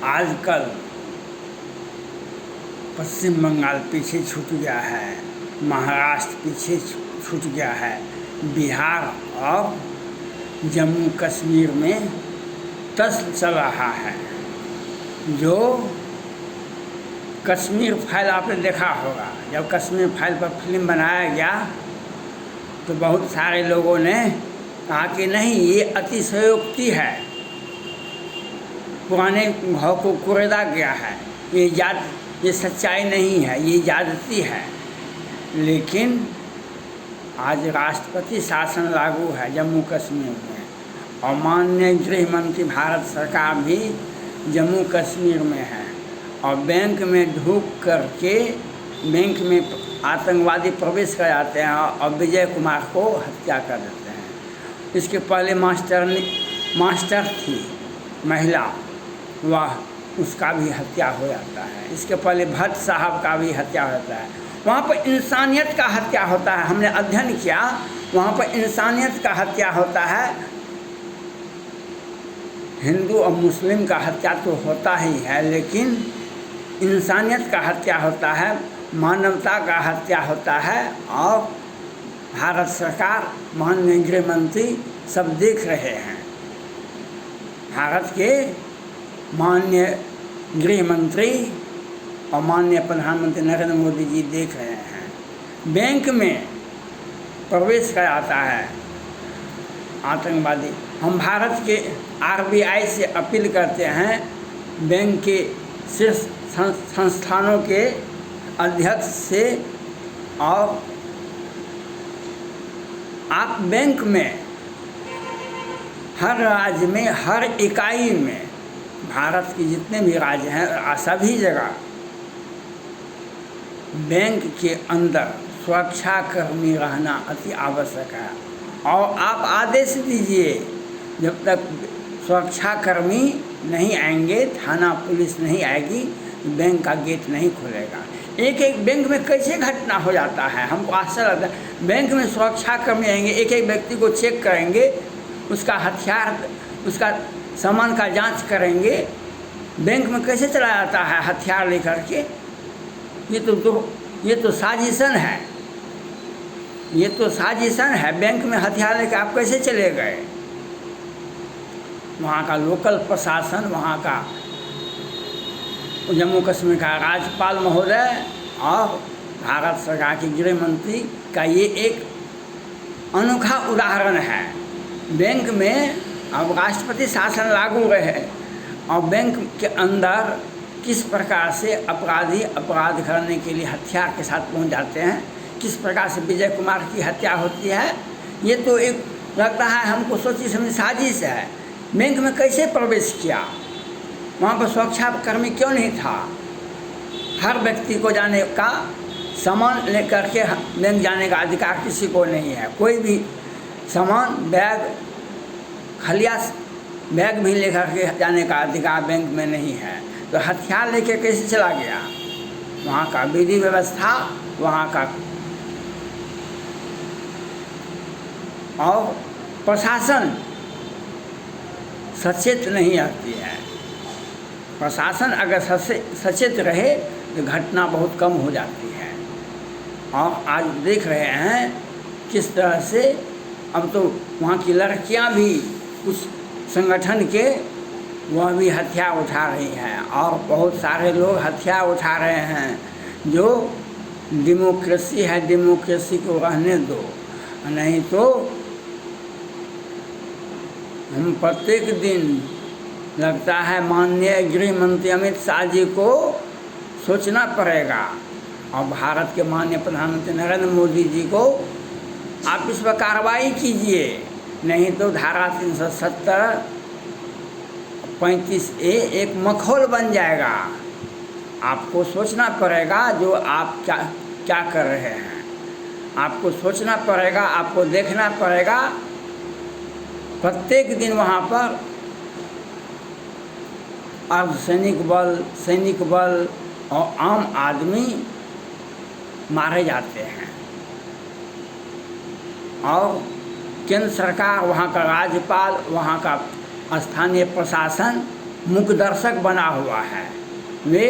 आजकल पश्चिम बंगाल पीछे छूट गया है, महाराष्ट्र पीछे छूट गया है, बिहार और जम्मू कश्मीर में तस्ल चल रहा है। जो कश्मीर फाइल आपने देखा होगा, जब कश्मीर फाइल पर फिल्म बनाया गया तो बहुत सारे लोगों ने कहा कि नहीं, ये अतिशयोक्ति है, पुराने भाव को कुरेदा गया है, ये सच्चाई नहीं है, ये ज्यादती है। लेकिन आज राष्ट्रपति शासन लागू है जम्मू कश्मीर में, और माननीय गृह मंत्री भारत सरकार भी जम्मू कश्मीर में है, और बैंक में ढूक करके बैंक में आतंकवादी प्रवेश कर जाते हैं और विजय कुमार को हत्या कर देते हैं। इसके पहले मास्टर थी महिला, वह उसका भी हत्या हो जाता है। इसके पहले भट्ट साहब का भी हत्या हो जाता है। वहाँ पर इंसानियत का हत्या होता है। हमने अध्ययन किया, वहाँ पर इंसानियत का हत्या होता है। हिंदू और मुस्लिम का हत्या तो होता ही है, लेकिन इंसानियत का हत्या होता है, मानवता का हत्या होता है। और भारत सरकार, माननीय गृह मंत्री सब देख रहे हैं। भारत के माननीय गृह मंत्री और माननीय प्रधानमंत्री नरेंद्र मोदी जी देख रहे हैं। बैंक में प्रवेश कर आता है आतंकवादी। हम भारत के RBI से अपील करते हैं, बैंक के शीर्ष संस्थानों के अध्यक्ष से, और आप बैंक में हर राज्य में, हर इकाई में, भारत के जितने भी राज्य हैं सभी जगह बैंक के अंदर सुरक्षाकर्मी रहना अति आवश्यक है। और आप आदेश दीजिए, जब तक सुरक्षाकर्मी नहीं आएंगे, थाना पुलिस नहीं आएगी, बैंक का गेट नहीं खुलेगा। एक एक बैंक में कैसे घटना हो जाता है, हमको आश्चर्य लगता है। बैंक में सुरक्षाकर्मी आएंगे, एक एक व्यक्ति को चेक करेंगे, उसका हथियार, उसका सामान का जांच करेंगे। बैंक में कैसे चला जाता है हथियार लेकर के? ये तो साजिशन है, ये तो साजिशन है। बैंक में हथियार लेकर आप कैसे चले गए? वहाँ का लोकल प्रशासन, वहाँ का जम्मू कश्मीर का राज्यपाल महोदय और भारत सरकार के गृह मंत्री का ये एक अनोखा उदाहरण है। बैंक में अब राष्ट्रपति शासन लागू रहे और बैंक के अंदर किस प्रकार से अपराधी अपराध करने के लिए हथियार के साथ पहुंच जाते हैं, किस प्रकार से विजय कुमार की हत्या होती है, ये तो एक लगता है हमको सोची समझी साजिश है। बैंक में कैसे प्रवेश किया? वहाँ पर सुरक्षाकर्मी क्यों नहीं था? हर व्यक्ति को जाने का, सामान लेकर के बैंक जाने का अधिकार किसी को नहीं है। कोई भी सामान, बैग, खलिया बैग भी लेकर के जाने का अधिकार बैंक में नहीं है। तो हथियार लेके कैसे चला गया? वहाँ का विधि व्यवस्था, वहाँ का और प्रशासन सचेत नहीं रहती है। प्रशासन अगर सचेत रहे तो घटना बहुत कम हो जाती है। और आज देख रहे हैं किस तरह से अब तो वहाँ की लड़कियाँ भी कुछ संगठन के, वह भी हथियार उठा रही हैं, और बहुत सारे लोग हथियार उठा रहे हैं। जो डेमोक्रेसी है, डेमोक्रेसी को रहने दो, नहीं तो हम प्रत्येक दिन लगता है माननीय गृह मंत्री अमित शाह जी को सोचना पड़ेगा, और भारत के माननीय प्रधानमंत्री नरेंद्र मोदी जी को आप इस पर कार्रवाई कीजिए, नहीं तो धारा 370 35A एक मखौल बन जाएगा। आपको सोचना पड़ेगा जो आप क्या कर रहे हैं, आपको सोचना पड़ेगा, आपको देखना पड़ेगा। प्रत्येक दिन वहाँ पर अर्धसैनिक बल, सैनिक बल और आम आदमी मारे जाते हैं। और केंद्र सरकार, वहाँ का राज्यपाल, वहाँ का स्थानीय प्रशासन मुख्य दर्शक बना हुआ है। वे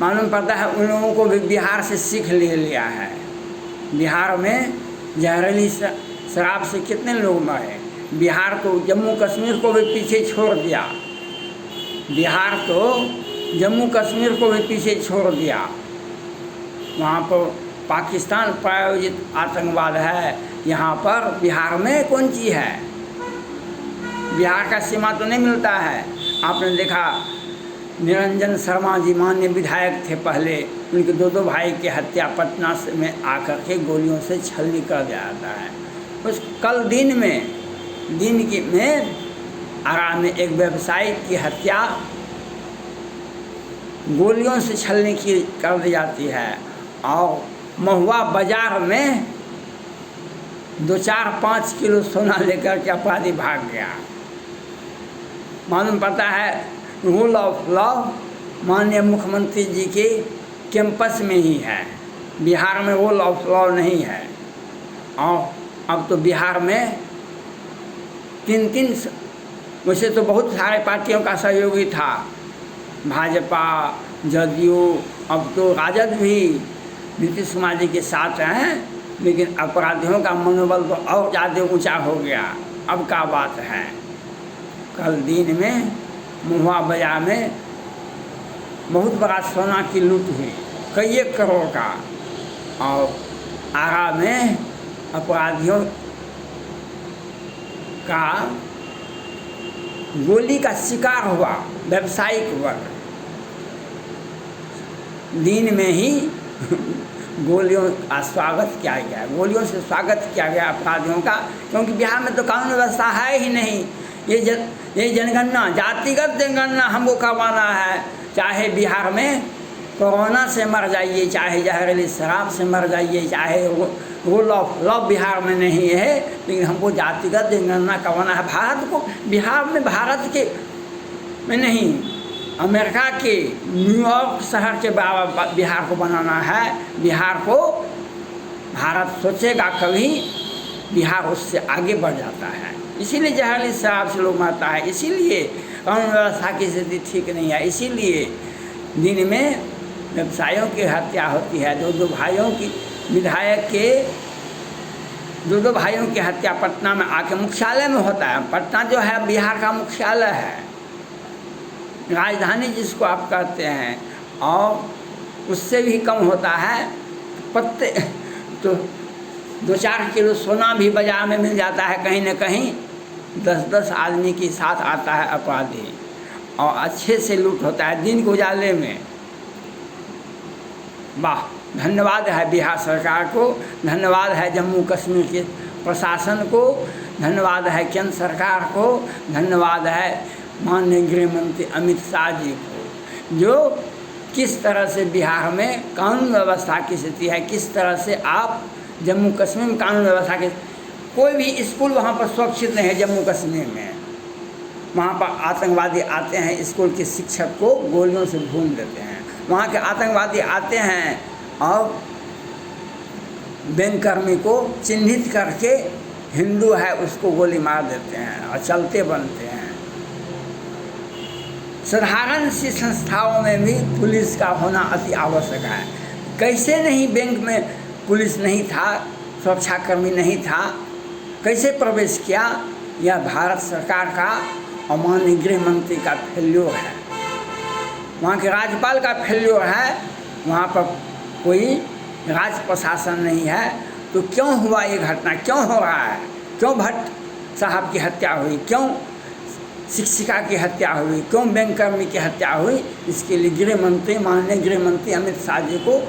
मालूम पड़ता है उन लोगों को भी बिहार से सीख ले लिया है। बिहार में जहरीली शराब से कितने लोग मरे। बिहार तो जम्मू कश्मीर को भी पीछे छोड़ दिया। बिहार तो जम्मू कश्मीर को भी पीछे छोड़ दिया। वहाँ पर पाकिस्तान प्रायोजित आतंकवाद है, यहाँ पर बिहार में कौन चीज़ है। बिहार का सीमा तो नहीं मिलता है। आपने देखा निरंजन शर्मा जी माननीय विधायक थे पहले, उनके दो भाई की हत्या पटना से में आकर के गोलियों से छलनी कर दिया जाता है। उस कल दिन में आरा में एक व्यवसायी की हत्या गोलियों से छलनी की कर दी जाती है। और महुआ बाजार में 2-4-5 किलो सोना लेकर के अपराधी भाग गया। मालूम पड़ता है रूल ऑफ लॉ माननीय मुख्यमंत्री जी के कैंपस में ही है। बिहार में रूल ऑफ लॉ नहीं है। और अब तो बिहार में 3 वैसे तो बहुत सारे पार्टियों का सहयोगी था, भाजपा, जदयू, अब तो राजद भी नीतीश कुमार जी के साथ हैं, लेकिन अपराधियों का मनोबल तो और ज़्यादा ऊंचा हो गया। अब क्या बात है, कल दिन में महुआ बाजार में बहुत बड़ा सोना की लूट हुई, कई करोड़ का। और आरा में अपराधियों का गोली का शिकार हुआ व्यावसायिक वर्ग। दिन में ही गोलियों का स्वागत किया गया, गोलियों से स्वागत किया गया अपराधियों का, क्योंकि बिहार में तो कानून व्यवस्था है ही नहीं। ये जनगणना, जातिगत जनगणना हमको करवाना है। चाहे बिहार में कोरोना से मर जाइए, चाहे जहरीली शराब से मर जाइए, चाहे रूल ऑफ लॉ बिहार में नहीं है, लेकिन हमको जातिगत जनगणना करवाना है। भारत को बिहार में, भारत के में नहीं, अमेरिका के न्यूयॉर्क शहर के बराबर बिहार को बनाना है। बिहार को भारत सोचेगा कभी, बिहार उससे आगे बढ़ जाता है। इसीलिए जहरीली शराब से लोग मरता है, इसीलिए कानून व्यवस्था की स्थिति ठीक नहीं है, इसीलिए दिन में व्यवसायियों की हत्या होती है। दो भाइयों की, विधायक के दो भाइयों की हत्या पटना में आके मुख्यालय में होता है। पटना जो है बिहार का मुख्यालय है, राजधानी जिसको आप कहते हैं, और उससे भी कम होता है पत्ते। तो 2-4 किलो सोना भी बाजार में मिल जाता है, कहीं न कहीं 10-10 आदमी के साथ आता है अपराधी, और अच्छे से लूट होता है दिन के उजाले में। वाह, धन्यवाद है बिहार सरकार को, धन्यवाद है जम्मू कश्मीर के प्रशासन को, धन्यवाद है केंद्र सरकार को, धन्यवाद है माननीय गृह मंत्री अमित शाह जी को, जो किस तरह से बिहार में कानून व्यवस्था की स्थिति है, किस तरह से आप जम्मू कश्मीर में कानून व्यवस्था के, कोई भी स्कूल वहाँ पर सुरक्षित नहीं है जम्मू कश्मीर में। वहाँ पर आतंकवादी आते हैं, स्कूल के शिक्षक को गोलियों से भून देते हैं। वहाँ के आतंकवादी आते हैं और बैंककर्मी को चिन्हित करके हिंदू है उसको गोली मार देते हैं और चलते बनते हैं। साधारण सी संस्थाओं में भी पुलिस का होना अति आवश्यक है। कैसे नहीं बैंक में पुलिस नहीं था, सुरक्षाकर्मी नहीं था, कैसे प्रवेश किया? यह भारत सरकार का और माननीय गृह मंत्री का फेल्योर है, वहाँ के राज्यपाल का फेल्योर है। वहाँ पर कोई राज प्रशासन नहीं है। तो क्यों हुआ ये घटना, क्यों हो रहा है? क्यों भट्ट साहब की हत्या हुई, क्यों शिक्षिका की हत्या हुई, क्यों बैंककर्मी की हत्या हुई? इसके लिए गृह मंत्री, माननीय गृह मंत्री अमित शाह जी को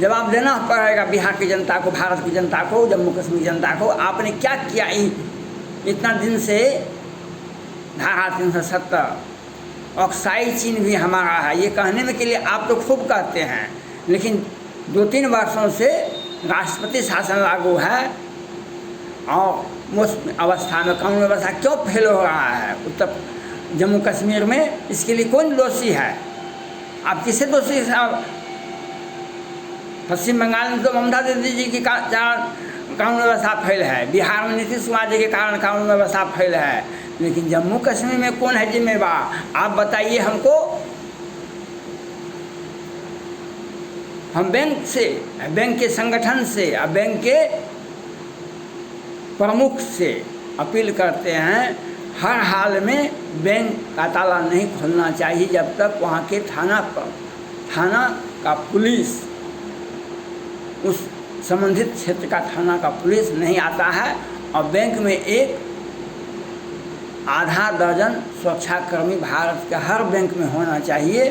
जवाब देना पड़ेगा बिहार की जनता को, भारत की जनता को, जम्मू कश्मीर जनता को। आपने क्या किया इतना दिन से? धारा 370 ऑक्साइड चीन भी हमारा है, ये कहने में के लिए आप तो खूब कहते हैं, लेकिन 2-3 वर्षों से राष्ट्रपति शासन लागू है और उस अवस्था में कानून व्यवस्था क्यों फेल हो रहा है उत्तर जम्मू कश्मीर में? इसके लिए कौन दोषी है? आप किसे दोषी साहब? पश्चिम बंगाल में तो ममता दीदी जी के कानून व्यवस्था फैल है, बिहार में नीतीश कुमार जी के कारण कानून व्यवस्था फैल है, लेकिन जम्मू कश्मीर में कौन है जिम्मेवार? आप बताइए हमको। हम बैंक से, बैंक के संगठन से, बैंक के प्रमुख से अपील करते हैं, हर हाल में बैंक का ताला नहीं खोलना चाहिए जब तक वहाँ के थाना का पुलिस, उस संबंधित क्षेत्र का थाना का पुलिस नहीं आता है। और बैंक में एक आधा दर्जन सुरक्षाकर्मी भारत के हर बैंक में होना चाहिए,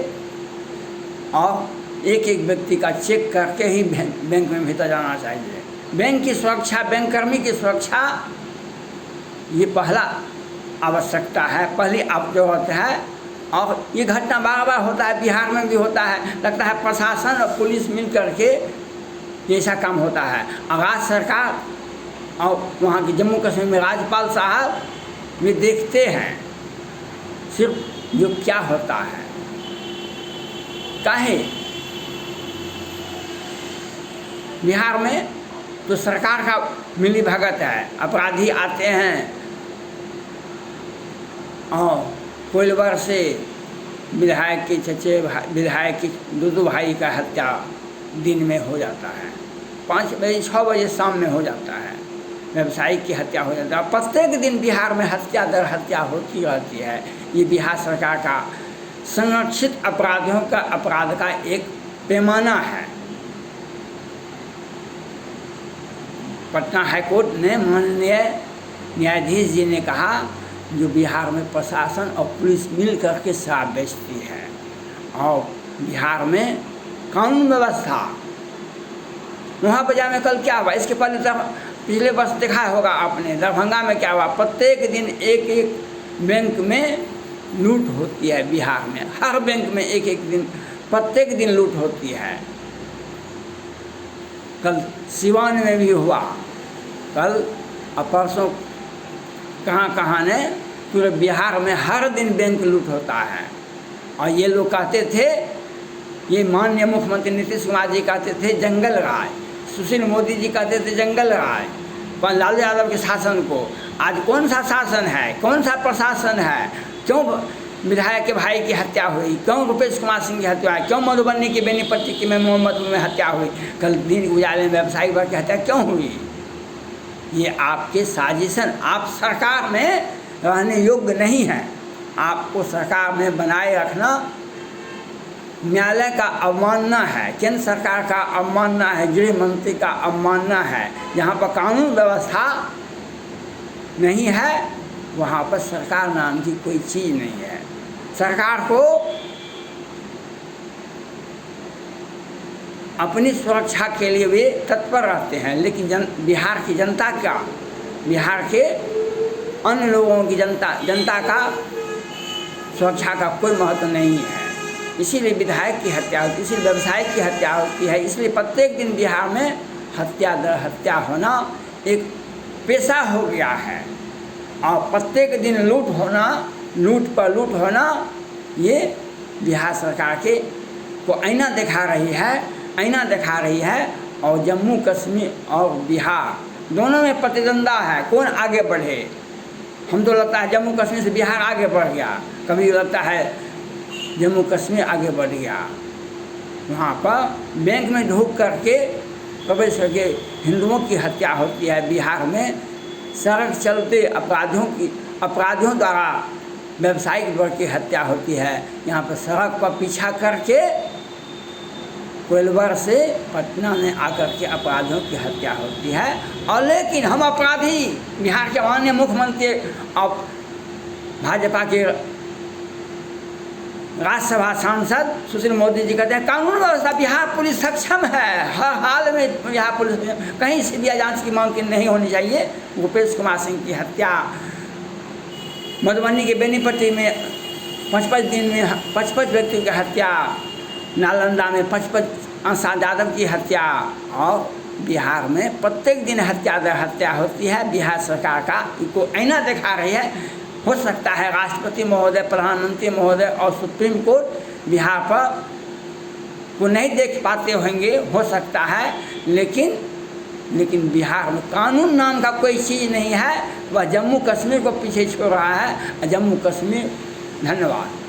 और एक एक व्यक्ति का चेक करके ही बैंक में भीतर जाना चाहिए। बैंक की सुरक्षा, बैंक कर्मी की सुरक्षा, ये पहला आवश्यकता है, पहली जरूरत है। और ये घटना बार बार होता है, बिहार में भी होता है। लगता है प्रशासन और पुलिस मिल करके ऐसा काम होता है। राज्य सरकार और वहाँ की जम्मू कश्मीर में राज्यपाल साहब वे देखते हैं सिर्फ जो क्या होता है। काहे बिहार में तो सरकार का मिली भगत है, अपराधी आते हैं और कोइलवर से विधायक के चचे विधायक के दो भाई का हत्या दिन में हो जाता है, 5 बजे 6 बजे शाम में हो जाता है, व्यवसायी की हत्या हो जाता है। प्रत्येक दिन बिहार में हत्या दर हत्या होती रहती है। ये बिहार सरकार का संरक्षित अपराधियों का अपराध का एक पैमाना है। पटना हाईकोर्ट ने माननीय न्यायाधीश जी ने कहा, जो बिहार में प्रशासन और पुलिस मिल करके शराब बेचती है और बिहार में कानून व्यवस्था, वहाँ बाजार में कल क्या हुआ, इसके पहले पिछले वर्ष देखा होगा आपने, दरभंगा में क्या हुआ। प्रत्येक दिन एक एक बैंक में लूट होती है बिहार में, हर बैंक में एक एक दिन प्रत्येक दिन लूट होती है। कल सिवान में भी हुआ, कल परसों कहाँ कहाँ ने, पूरे बिहार में हर दिन बैंक लूट होता है। और ये लोग कहते थे, ये माननीय मुख्यमंत्री नीतीश कुमार जी कहते थे जंगल राज, सुशील मोदी जी कहते थे जंगल राज, पर लालू यादव के शासन को आज कौन सा शासन है, कौन सा प्रशासन है? क्यों विधायक के भाई की हत्या हुई, क्यों रुपेश कुमार सिंह की हत्या हुई, क्यों मधुबनी की बेनीपट्टी की में मोहम्मद में हत्या हुई, कल दिन उजाले में व्यवसायी वर्ग की हत्या क्यों हुई? ये आपके साजिशन, आप सरकार में रहने योग्य नहीं हैं। आपको सरकार में बनाए रखना न्यायालय का अवमानना है, केंद्र सरकार का अवमानना है, गृह मंत्री का अवमानना है। जहाँ पर कानून व्यवस्था नहीं है वहाँ पर सरकार नाम की कोई चीज़ नहीं है। सरकार को अपनी सुरक्षा के लिए वे तत्पर रहते हैं, लेकिन बिहार की जनता का, बिहार के अन्य लोगों की जनता का सुरक्षा का कोई महत्व नहीं है। इसीलिए विधायक की हत्या होती है, इसीलिए व्यवसायी की हत्या होती है। इसलिए प्रत्येक दिन बिहार में हत्या दर हत्या होना एक पेशा हो गया है, और प्रत्येक दिन लूट होना, लूट पर लूट होना, ये बिहार सरकार के को आईना दिखा रही है, आईना दिखा रही है। और जम्मू कश्मीर और बिहार दोनों में प्रतिद्वंदा है, कौन आगे बढ़े। हम तो लगता है जम्मू कश्मीर से बिहार आगे बढ़ गया, कभी लगता है जम्मू कश्मीर आगे बढ़ गया। वहाँ पर बैंक में ढूक करके प्रवेश करके हिंदुओं की हत्या होती है। बिहार में सड़क चलते अपराधियों द्वारा व्यावसायिक वर्ग की हत्या होती है। यहाँ पर सड़क पर पीछा करके कोइलवर से पटना में आकर के अपराधियों की हत्या होती है। और लेकिन हम अपराधी, बिहार के माननीय मुख्यमंत्री और भाजपा के राज्यसभा सांसद सुशील मोदी जी कहते हैं कानून व्यवस्था बिहार पुलिस सक्षम है, हर हाल में बिहार पुलिस कहीं सीबीआई जांच की मांग नहीं होनी चाहिए। रुपेश कुमार सिंह की हत्या, मधुबनी के बेनीपट्टी में 55 दिन में 55 व्यक्तियों की हत्या, नालंदा में 55 अंसाद यादव की हत्या, और बिहार में प्रत्येक दिन हत्या दर हत्या होती है। बिहार सरकार का इनको आईना दिखा रही है। हो सकता है राष्ट्रपति महोदय, प्रधानमंत्री महोदय और सुप्रीम कोर्ट बिहार पर को नहीं देख पाते होंगे, हो सकता है, लेकिन लेकिन बिहार में कानून नाम का कोई चीज़ नहीं है। वह जम्मू कश्मीर को पीछे छोड़ रहा है। जम्मू कश्मीर, धन्यवाद।